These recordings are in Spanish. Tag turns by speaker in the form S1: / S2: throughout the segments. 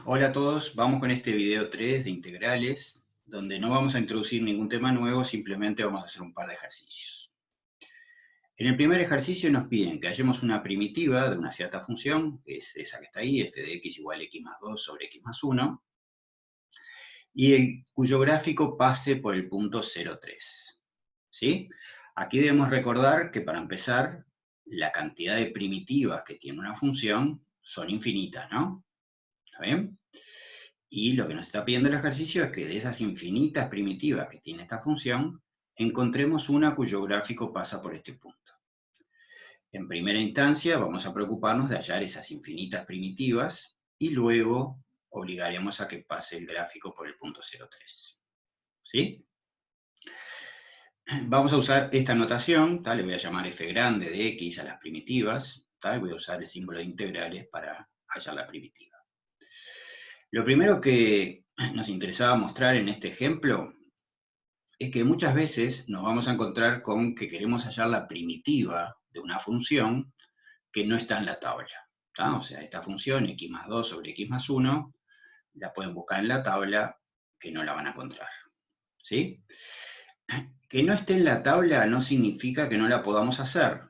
S1: Hola a todos, vamos con este video 3 de integrales, donde no vamos a introducir ningún tema nuevo, simplemente vamos a hacer un par de ejercicios. En el primer ejercicio nos piden que hallemos una primitiva de una cierta función, que es esa que está ahí, f de x igual a x más 2 sobre x más 1, y cuyo gráfico pase por el punto 0,3. ¿Sí? Aquí debemos recordar que para empezar, la cantidad de primitivas que tiene una función son infinitas, ¿no? ¿Está bien? Y lo que nos está pidiendo el ejercicio es que de esas infinitas primitivas que tiene esta función, encontremos una cuyo gráfico pasa por este punto. En primera instancia vamos a preocuparnos de hallar esas infinitas primitivas y luego obligaremos a que pase el gráfico por el punto 0,3. ¿Sí? Vamos a usar esta notación, ¿tá? Le voy a llamar f grande de x a las primitivas, ¿tá? Y voy a usar el símbolo de integrales para hallar la primitiva. Lo primero que nos interesaba mostrar en este ejemplo es que muchas veces nos vamos a encontrar con que queremos hallar la primitiva de una función que no está en la tabla. ¿Tá? O sea, esta función x más 2 sobre x más 1, la pueden buscar en la tabla que no la van a encontrar. ¿Sí? Que no esté en la tabla no significa que no la podamos hacer,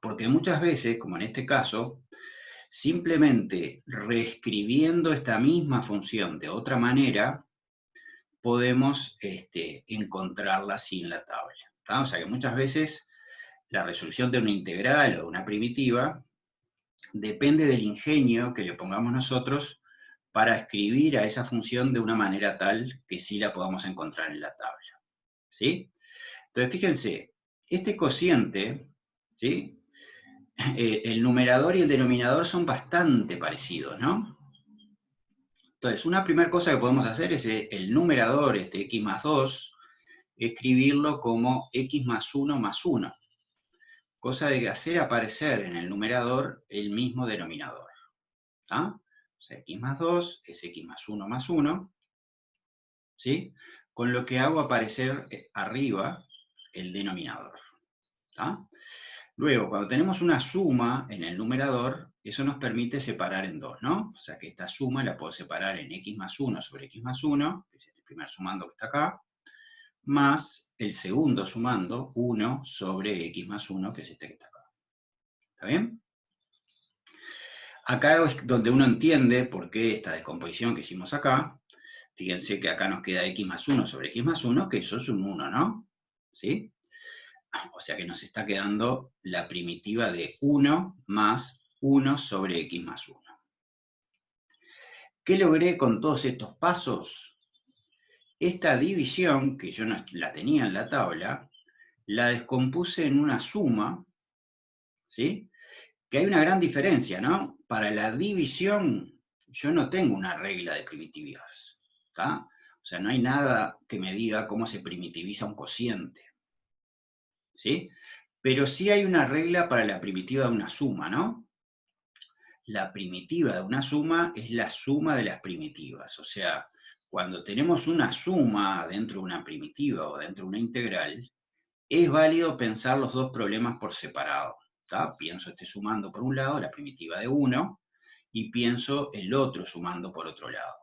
S1: porque muchas veces, como en este caso, simplemente reescribiendo esta misma función de otra manera, podemos encontrarla sin la tabla. ¿Tá? O sea que muchas veces la resolución de una integral o de una primitiva depende del ingenio que le pongamos nosotros para escribir a esa función de una manera tal que sí la podamos encontrar en la tabla. ¿Sí? Entonces, fíjense, este cociente, ¿sí? El numerador y el denominador son bastante parecidos, ¿no? Entonces, una primera cosa que podemos hacer es el numerador, x más 2, escribirlo como x más 1 más 1, cosa de hacer aparecer en el numerador el mismo denominador. ¿Ah? O sea, x más 2 es x más 1, ¿sí? Con lo que hago aparecer arriba el denominador. ¿Ah? Luego, cuando tenemos una suma en el numerador, eso nos permite separar en dos, ¿no? O sea que esta suma la puedo separar en x más 1 sobre x más 1, que es este primer sumando que está acá, más el segundo sumando, 1 sobre x más 1, que es este que está acá. ¿Está bien? Acá es donde uno entiende por qué esta descomposición que hicimos acá. Fíjense que acá nos queda x más 1 sobre x más 1, que eso es un 1, ¿no? ¿Sí? O sea que nos está quedando la primitiva de 1 más 1 sobre x más 1. ¿Qué logré con todos estos pasos? Esta división, que yo no la tenía en la tabla, la descompuse en una suma, ¿sí? Que hay una gran diferencia, ¿no? Para la división yo no tengo una regla de primitividad, ¿tá? O sea, no hay nada que me diga cómo se primitiviza un cociente, ¿sí? Pero sí hay una regla para la primitiva de una suma, ¿no? La primitiva de una suma es la suma de las primitivas, o sea, cuando tenemos una suma dentro de una primitiva o dentro de una integral, es válido pensar los dos problemas por separado. ¿Tá? Pienso sumando por un lado la primitiva de 1 y pienso el otro sumando por otro lado.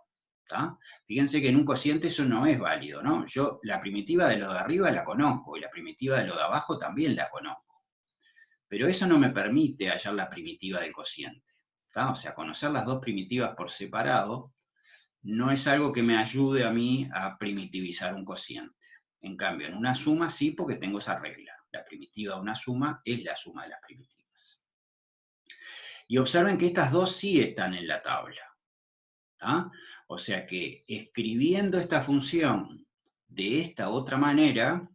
S1: ¿Tá? Fíjense que en un cociente eso no es válido, ¿no? Yo la primitiva de lo de arriba la conozco y la primitiva de lo de abajo también la conozco. Pero eso no me permite hallar la primitiva del cociente. ¿Tá? O sea, conocer las dos primitivas por separado no es algo que me ayude a mí a primitivizar un cociente. En cambio, en una suma sí, porque tengo esa regla. La primitiva de una suma es la suma de las primitivas. Y observen que estas dos sí están en la tabla. ¿Tá? O sea que escribiendo esta función de esta otra manera,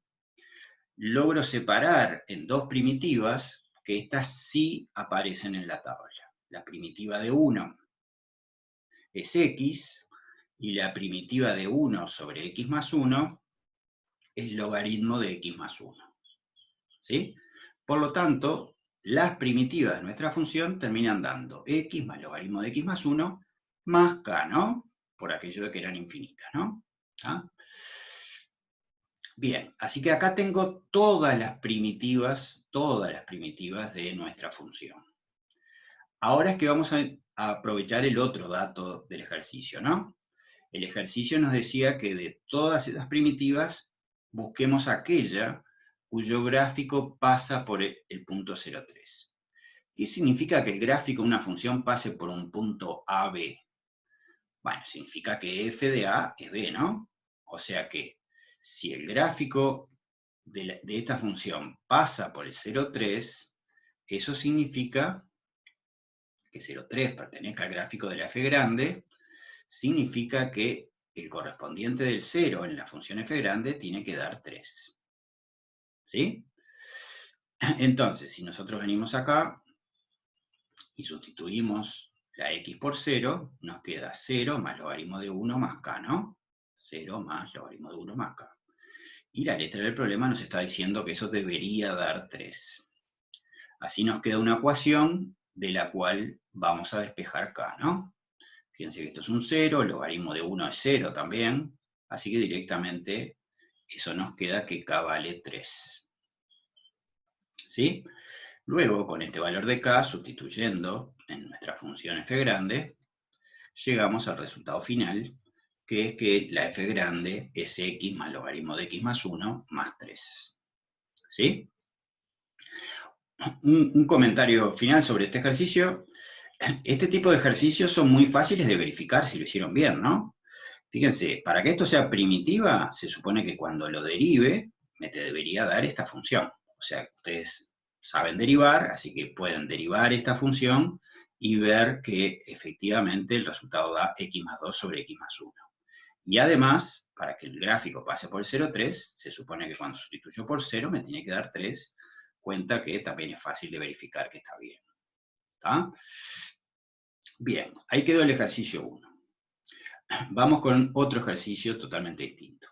S1: logro separar en dos primitivas que estas sí aparecen en la tabla. La primitiva de 1 es x, y la primitiva de 1 sobre x más 1 es logaritmo de x más 1. ¿Sí? Por lo tanto, las primitivas de nuestra función terminan dando x más logaritmo de x más 1 más k, ¿no? Por aquello de que eran infinitas, ¿no? ¿Ah? Bien, así que acá tengo todas las primitivas de nuestra función. Ahora es que vamos a a aprovechar el otro dato del ejercicio, ¿no? El ejercicio nos decía que de todas esas primitivas, busquemos aquella cuyo gráfico pasa por el punto 0,3. ¿Qué significa que el gráfico de una función pase por un punto AB? Bueno, significa que f de A es B, ¿no? O sea que si el gráfico de esta función pasa por el 0,3, eso significa que 0,3 pertenezca al gráfico de la f grande, significa que el correspondiente del 0 en la función f grande tiene que dar 3. ¿Sí? Entonces, si nosotros venimos acá y sustituimos la x por 0, nos queda 0 más logaritmo de 1 más k, ¿no? 0 más logaritmo de 1 más k. Y la letra del problema nos está diciendo que eso debería dar 3. Así nos queda una ecuación de la cual vamos a despejar k, ¿no? Fíjense que esto es un 0, el logaritmo de 1 es 0 también, así que directamente eso nos queda que k vale 3. ¿Sí? Luego, con este valor de k, sustituyendo en nuestra función f grande, llegamos al resultado final, que es que la f grande es x más logaritmo de x más 1 más 3. ¿Sí? Un comentario final sobre este ejercicio. Este tipo de ejercicios son muy fáciles de verificar si lo hicieron bien, ¿no? Fíjense, para que esto sea primitiva, se supone que cuando lo derive, me te debería dar esta función. O sea, ustedes saben derivar, así que pueden derivar esta función y ver que efectivamente el resultado da x más 2 sobre x más 1. Y además, para que el gráfico pase por 0,3, se supone que cuando sustituyo por 0 me tiene que dar 3, cuenta que también es fácil de verificar que está bien. ¿Está? Bien, ahí quedó el ejercicio 1. Vamos con otro ejercicio totalmente distinto.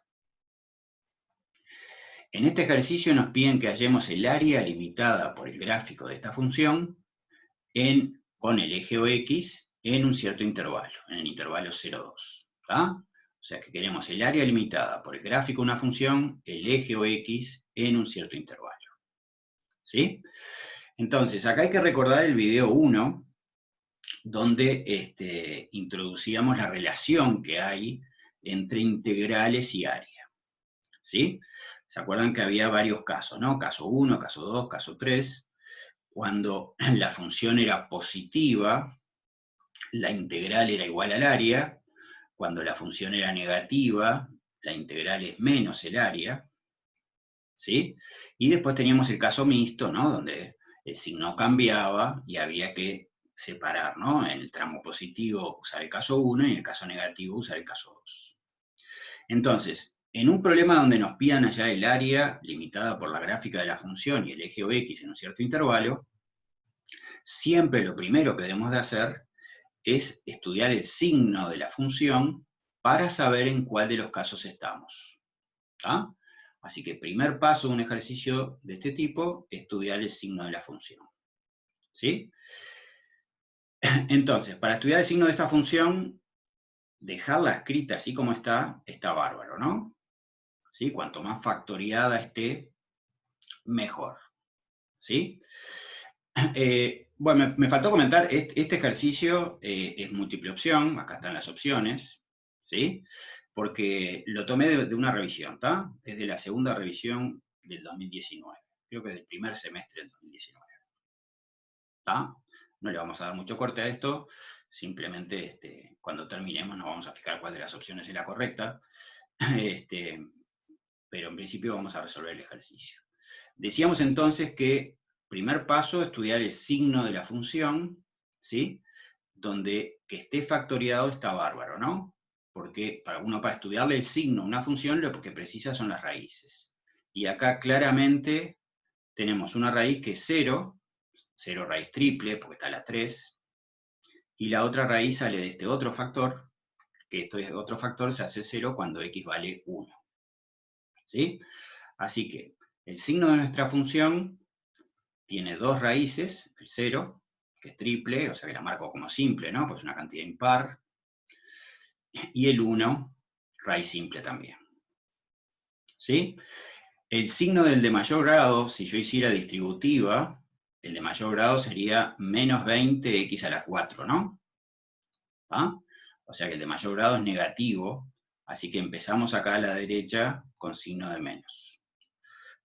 S1: En este ejercicio nos piden que hallemos el área limitada por el gráfico de esta función con el eje OX en un cierto intervalo, en el intervalo 0,2. O sea que queremos el área limitada por el gráfico de una función, el eje OX en un cierto intervalo. ¿Sí? Entonces, acá hay que recordar el video 1, donde introducíamos la relación que hay entre integrales y área. ¿Sí? ¿Se acuerdan que había varios casos, ¿no? Caso 1, caso 2, caso 3. Cuando la función era positiva, la integral era igual al área. Cuando la función era negativa, la integral es menos el área. ¿Sí? Y después teníamos el caso mixto, ¿no? Donde el signo cambiaba y había que separar, ¿no? En el tramo positivo usar el caso 1 y en el caso negativo usar el caso 2. Entonces, en un problema donde nos pidan hallar el área limitada por la gráfica de la función y el eje OX en un cierto intervalo, siempre lo primero que debemos de hacer es estudiar el signo de la función para saber en cuál de los casos estamos. ¿Está? Así que primer paso de un ejercicio de este tipo, estudiar el signo de la función. ¿Sí? Entonces, para estudiar el signo de esta función, dejarla escrita así como está bárbaro, ¿no? ¿Sí? Cuanto más factoriada esté, mejor. ¿Sí? Bueno, me faltó comentar, este ejercicio es múltiple opción, acá están las opciones, ¿sí? Porque lo tomé de una revisión, ¿está? Es de la segunda revisión del 2019, creo que es del primer semestre del 2019, ¿está? No le vamos a dar mucho corte a esto, simplemente cuando terminemos nos vamos a fijar cuál de las opciones es la correcta, pero en principio vamos a resolver el ejercicio. Decíamos entonces que primer paso, estudiar el signo de la función, ¿sí? Donde que esté factoriado está bárbaro, ¿no? Porque para estudiarle el signo a una función, lo que precisa son las raíces. Y acá claramente tenemos una raíz que es 0, 0 raíz triple, porque está la 3, y la otra raíz sale de este otro factor, que este otro factor se hace 0 cuando x vale 1. ¿Sí? Así que el signo de nuestra función tiene dos raíces, el 0, que es triple, o sea que la marco como simple, ¿no? Pues es una cantidad impar, y el 1, raíz simple también. ¿Sí? El signo del de mayor grado, si yo hiciera distributiva, el de mayor grado sería menos 20x a la 4, ¿no? ¿tá? O sea que el de mayor grado es negativo, así que empezamos acá a la derecha con signo de menos.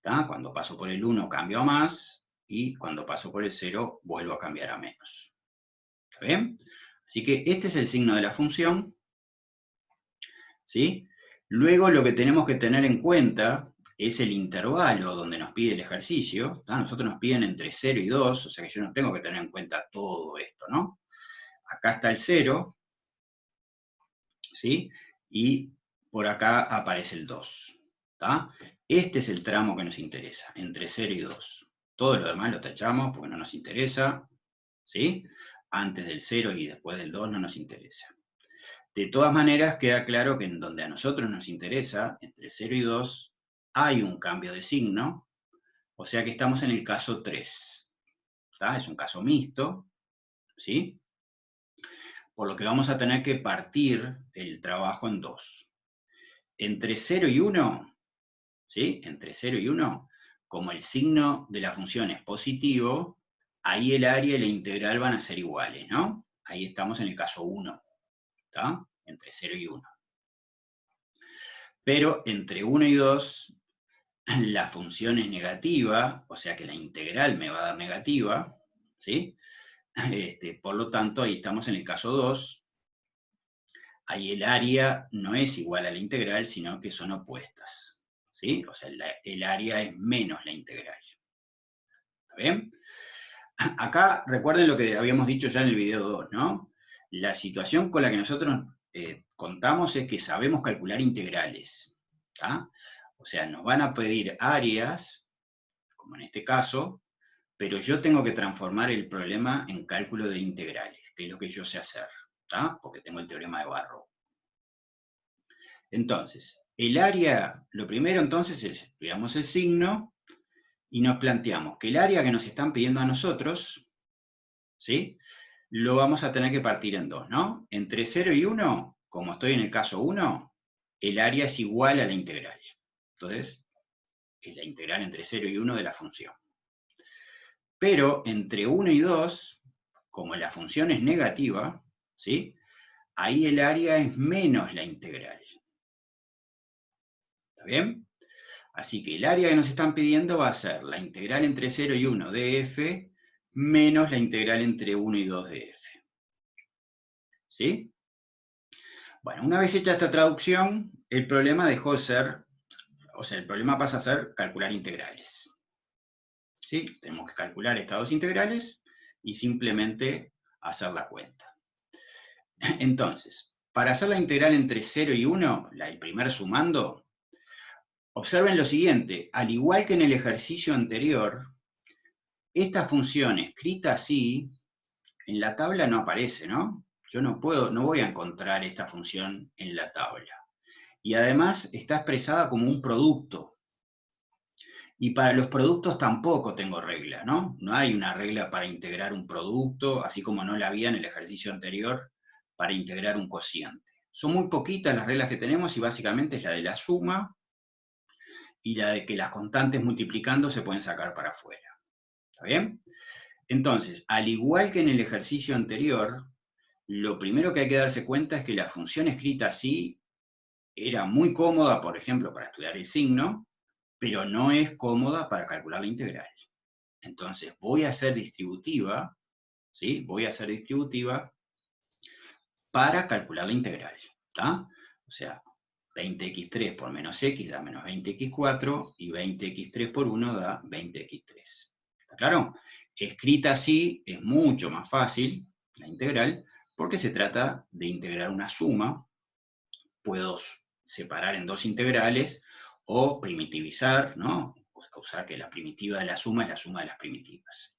S1: ¿Tá? Cuando paso por el 1 cambio a más, y cuando paso por el 0 vuelvo a cambiar a menos. ¿Está bien? Así que este es el signo de la función, ¿sí? Luego lo que tenemos que tener en cuenta es el intervalo donde nos pide el ejercicio. ¿Tá? Nosotros nos piden entre 0 y 2, o sea que yo no tengo que tener en cuenta todo esto, ¿no? Acá está el 0, ¿sí? Y por acá aparece el 2. ¿Tá? Este es el tramo que nos interesa, entre 0 y 2. Todo lo demás lo tachamos porque no nos interesa, ¿sí? Antes del 0 y después del 2 no nos interesa. De todas maneras, queda claro que en donde a nosotros nos interesa, entre 0 y 2, hay un cambio de signo, o sea que estamos en el caso 3. ¿Tá? Es un caso mixto, ¿sí? Por lo que vamos a tener que partir el trabajo en 2. Entre 0 y 1, ¿sí? Entre 0 y 1, como el signo de la función es positivo, ahí el área y la integral van a ser iguales, ¿no? Ahí estamos en el caso 1, ¿tá? Entre 0 y 1. Pero entre 1 y 2, la función es negativa, o sea que la integral me va a dar negativa, ¿sí? Por lo tanto, ahí estamos en el caso 2, ahí el área no es igual a la integral, sino que son opuestas, ¿sí? O sea, el área es menos la integral. ¿Está bien? Acá recuerden lo que habíamos dicho ya en el video 2, ¿no? La situación con la que nosotros contamos es que sabemos calcular integrales, ¿tá? O sea, nos van a pedir áreas, como en este caso, pero yo tengo que transformar el problema en cálculo de integrales, que es lo que yo sé hacer, ¿tá? Porque tengo el teorema de Barrow. Entonces, el área, lo primero entonces es, estudiamos el signo y nos planteamos que el área que nos están pidiendo a nosotros, ¿sí? Lo vamos a tener que partir en 2, ¿no? Entre 0 y 1, como estoy en el caso 1, el área es igual a la integral. Entonces, es la integral entre 0 y 1 de la función. Pero entre 1 y 2, como la función es negativa, ¿sí? Ahí el área es menos la integral. ¿Está bien? Así que el área que nos están pidiendo va a ser la integral entre 0 y 1 de f menos la integral entre 1 y 2 de f. ¿Sí? Bueno, una vez hecha esta traducción, el problema dejó de ser, o sea, el problema pasa a ser calcular integrales. ¿Sí? Tenemos que calcular estas dos integrales y simplemente hacer la cuenta. Entonces, para hacer la integral entre 0 y 1, el primer sumando, observen lo siguiente, al igual que en el ejercicio anterior, esta función escrita así, en la tabla no aparece, ¿no? Yo no voy a encontrar esta función en la tabla. Y además está expresada como un producto. Y para los productos tampoco tengo regla, ¿no? No hay una regla para integrar un producto, así como no la había en el ejercicio anterior para integrar un cociente. Son muy poquitas las reglas que tenemos y básicamente es la de la suma y la de que las constantes multiplicando se pueden sacar para afuera. ¿Está bien? Entonces, al igual que en el ejercicio anterior, lo primero que hay que darse cuenta es que la función escrita así era muy cómoda, por ejemplo, para estudiar el signo, pero no es cómoda para calcular la integral. Entonces, voy a hacer distributiva, ¿sí? Voy a hacer distributiva para calcular la integral, ¿está? O sea, 20x3 por menos x da menos 20x4 y 20x3 por 1 da 20x3. ¿Está claro? Escrita así es mucho más fácil, la integral, porque se trata de integrar una suma. Puedo separar en dos integrales o primitivizar, ¿no? Usar que la primitiva de la suma es la suma de las primitivas.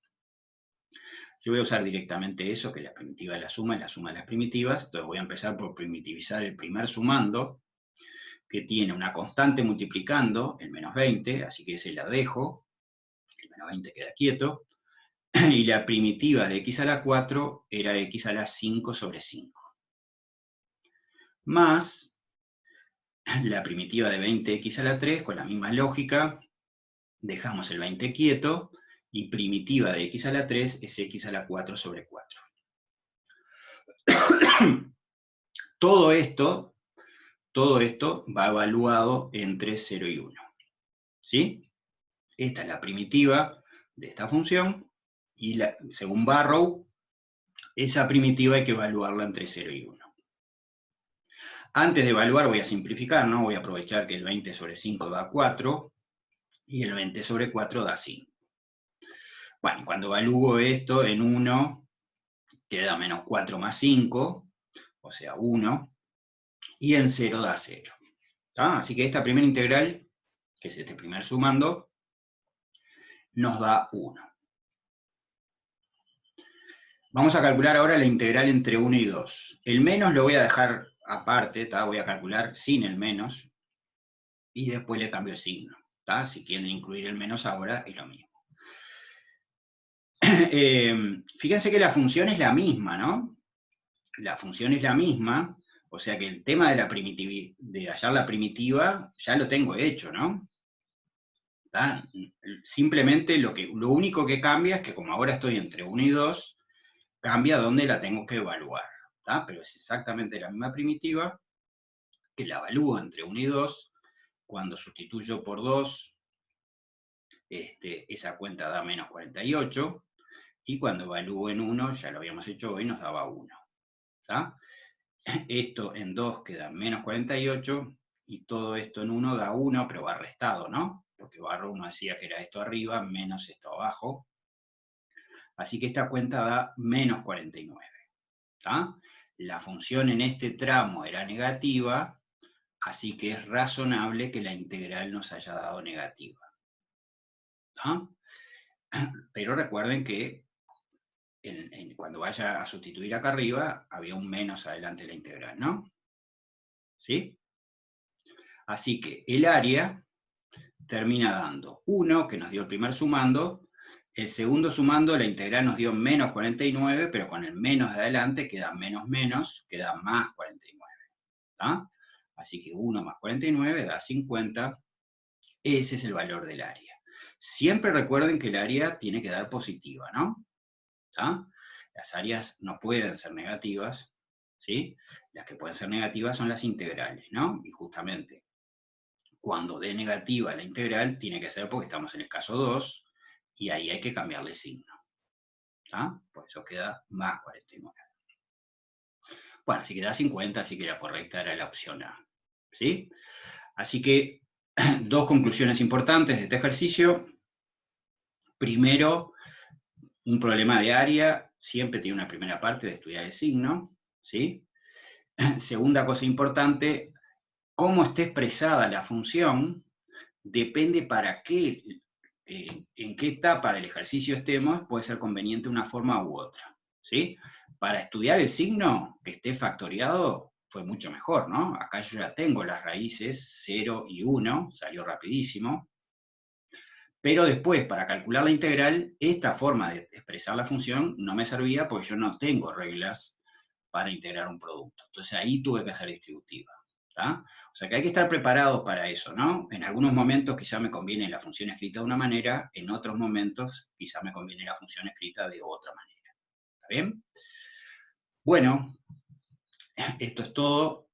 S1: Yo voy a usar directamente eso, que la primitiva de la suma es la suma de las primitivas. Entonces voy a empezar por primitivizar el primer sumando, que tiene una constante multiplicando, el menos 20, así que ese la dejo, el menos 20 queda quieto, y la primitiva de x a la 4 era x a la 5 sobre 5. Más la primitiva de 20x a la 3, con la misma lógica, dejamos el 20 quieto, y primitiva de x a la 3 es x a la 4 sobre 4. Todo esto va evaluado entre 0 y 1. ¿Sí? Esta es la primitiva de esta función, y según Barrow, esa primitiva hay que evaluarla entre 0 y 1. Antes de evaluar voy a simplificar, ¿no? Voy a aprovechar que el 20 sobre 5 da 4, y el 20 sobre 4 da 5. Bueno, cuando evalúo esto en 1, queda menos 4 más 5, o sea, 1, y en 0 da 0. Así que esta primera integral, que es este primer sumando, nos da 1. Vamos a calcular ahora la integral entre 1 y 2. El menos lo voy a dejar aparte, voy a calcular sin el menos, y después le cambio el signo. Si quieren incluir el menos ahora, es lo mismo. Fíjense que la función es la misma, ¿no? La función es la misma, o sea que el tema de hallar la primitiva ya lo tengo hecho, ¿no? Simplemente lo único que cambia es que como ahora estoy entre 1 y 2, cambia dónde la tengo que evaluar. Pero es exactamente la misma primitiva, que la evalúo entre 1 y 2, cuando sustituyo por 2, esa cuenta da menos 48, y cuando evalúo en 1, ya lo habíamos hecho hoy, nos daba 1. Esto en 2 queda menos 48, y todo esto en 1 da 1, pero va restado, ¿no? Porque Barrow nos decía que era esto arriba menos esto abajo. Así que esta cuenta da menos 49. La función en este tramo era negativa, así que es razonable que la integral nos haya dado negativa. Pero recuerden que cuando vaya a sustituir acá arriba, había un menos adelante de la integral, ¿no? ¿Sí? Así que el área termina dando 1, que nos dio el primer sumando. El segundo sumando, la integral nos dio menos 49, pero con el menos de adelante queda menos menos, queda más 49. Así que 1 más 49 da 50. Ese es el valor del área. Siempre recuerden que el área tiene que dar positiva, ¿no? Las áreas no pueden ser negativas, ¿sí? Las que pueden ser negativas son las integrales, ¿no? Y justamente, cuando dé negativa la integral, tiene que ser porque estamos en el caso 2, y ahí hay que cambiarle signo. Por eso queda más 49. Bueno, así que da 50, así que la correcta era la opción A. ¿Sí? Así que, dos conclusiones importantes de este ejercicio. Primero, un problema de área siempre tiene una primera parte de estudiar el signo. ¿Sí? Segunda cosa importante, cómo esté expresada la función depende para qué, en qué etapa del ejercicio estemos, puede ser conveniente una forma u otra. ¿Sí? Para estudiar el signo, que esté factoriado, fue mucho mejor, ¿no? Acá yo ya tengo las raíces 0 y 1, salió rapidísimo. Pero después, para calcular la integral, esta forma de expresar la función no me servía porque yo no tengo reglas para integrar un producto. Entonces ahí tuve que hacer distributiva. O sea que hay que estar preparado para eso, ¿no? En algunos momentos quizá me conviene la función escrita de una manera, en otros momentos quizá me conviene la función escrita de otra manera. ¿Está bien? Bueno, esto es todo.